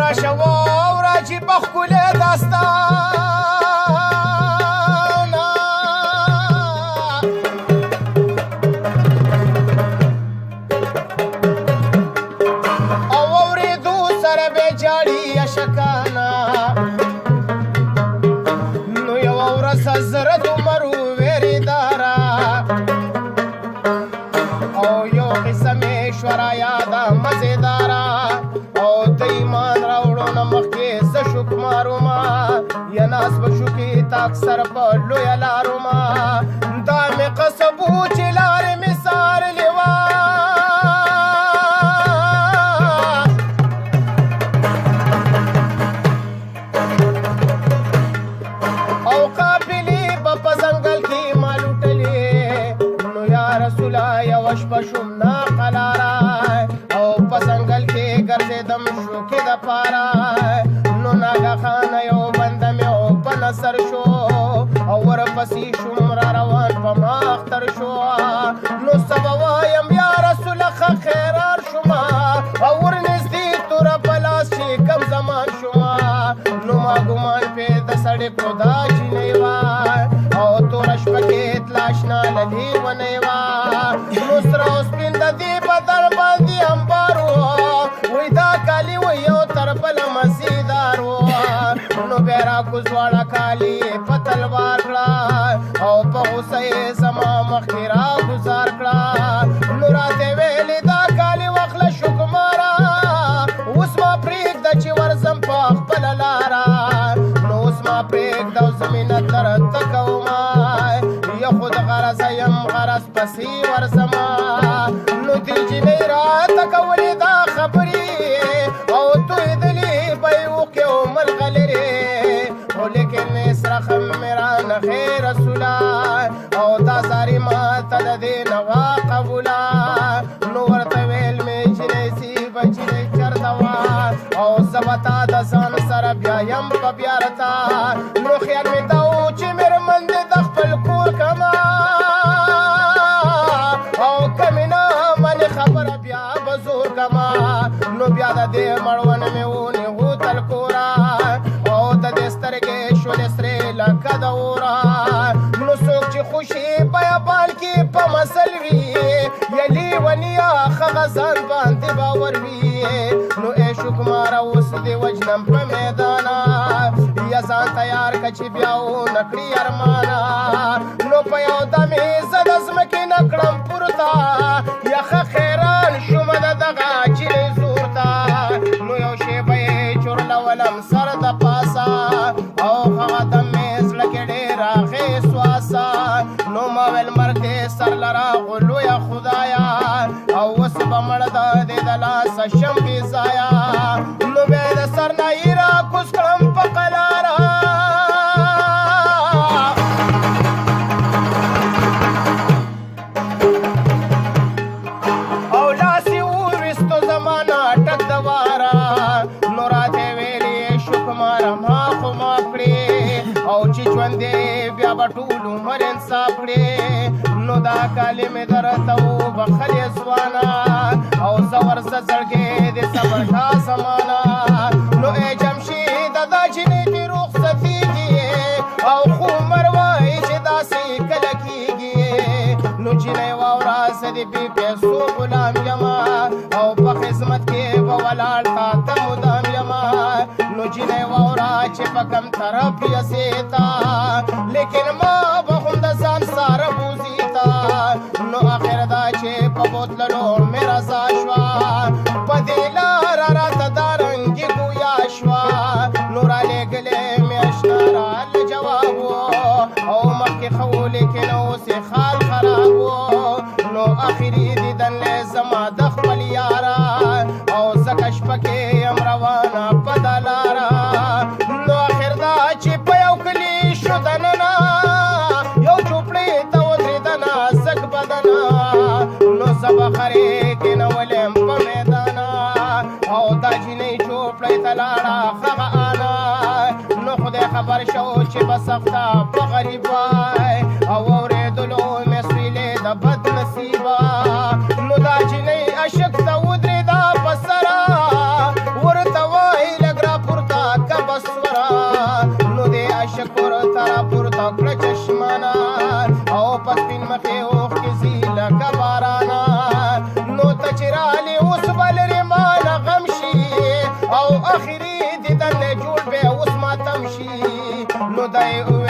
راشه واوره چې په ښکلی داستانه او اورېدو سره به جاړي اشکانه نو یوه ورځ حضرت عمر ویرېداره او یو قصه مې شوره یاده مزېداره او د ایمان راوړو نه مخکې زه شکمارومه یا ناز به شو کې تا اکثر په لویه لارمه دا مې قصب و چې لارې مې څارلې وه او قافلې به په ځنګل کې ما لوټلې نو یا رسوله یوه شپه شوم ناقلاره او په ځنګل کې ګرځېدم شوکې دپاره نو ناګهانه یو بنده مې په نظر شو او ورپسې شوم را روان په ما اختر شو نو څه به وایم یا رسوله ښه خیران شومه او ورنږدې توره په لاس چې کم زمان شومه نو ما ګمان پې د سړکو دا جینۍ وه او توره شپه کې تلاشنا له لیونۍ وه نو سره او سپین د دې بدن باندې امبار و وی دا کالي و یو تر بله مزیدار و نو بیا راکوز واړه کالي په تلوار کړه او په غوسه یې زما مخکې راګزار کړه نو راته ویلې دا کالي واخله شکماره اوس ما پرېږده چې ورځم په خپله لاره نو اوس ما پرېږده او زه مینت درته کومه یا خود غرضه یم غرض پسې ورځمه نو دې جینۍ راته کولې دا خبرې او تویدلې به یې اوښکې او ملغلرې خو لیکن سره خم مې رانغې رسوله او دا زاري ماته د دې نه وه قبوله نو ورته ویل مې جینۍ سي به جینۍ چېرته وه او زه به تا د ځان سره بیا یم په بیارته نو خیال مې ته و چې مېرمن دې د خپل کور کمه او کمې نه منې خبره بیا به زور کمه نو بیا د دې مړوند مې ونیغو تل کوره او د دې سترګې شولې سرې لکه د اوره نو څوک چې خوشي بیابان کې په مسل وي یا لیوني یا ښه ځان باندې باور وي نو ای شکماره اوس دې وجنم په میدانه یا ځان تیار که چې بیا ونه کړي ارمانه نو په یو دم یې زه د ځمکې نه کړم پورته یا ښه خیران شومه د دغه جینۍ زور ته نو یو شیبه یې چورلولم سر د پاسه او هغه دم مې زړه کې ډېر راغې سواسه نو ما ویل مرګ دې سر له راغو لویه خدایه او اوس به مړه د دې د لاسه شم بې ځایه نو بیا د سر نه یې راکوز کړم په قلاره او لاس یې وویستو زما نه ټک د واره نو راته ویلې شکماره ما خو معاف کړې او چې ژوند دی بیا به ټول عمر انصاف کړې نو دا کالي مې درته وبخلې ځوانه او زه ورځه زړګې د صبر کا زمانه نو ای جمشید دا جینۍ دې رخصتېږي او خو عمر وایي چې داسې کله کېږي نو جینۍ واوره زه د بې پیسو غلام یمه او په خدمت کې به ولاړ تا ته مدام یمه نو جینۍ واوره چې په کم طرف یې تا لیکن ما به هم د ځان سره بوځي تا نو آخر دا چې په بوتللو مې رضا شوه په دې لاره راته دا رنګې ګویا شوه نو رالېږلې مې اشنا راله جواب و او مخکې ښه و لیکن اوس یې خال خراب و نو آخري دیدن زما د خپل یاره او ځکه شپه کې یم روانه په دا لاره نو آخر دا چې په یو کلي شو دننه یو چوپړې ته ودرېدنه زګ بدنه نو زه به خرې کېنولم په میدانه او دا جینۍ چوپړې ته لاړه هغه آنه نو خدای خبر شو چې به سخته په غریب وای او اورېدلو مې سویلې د بد نصیبه نو دا جینۍ عشق ته ودرېده په سره ورته وایي لږ خدای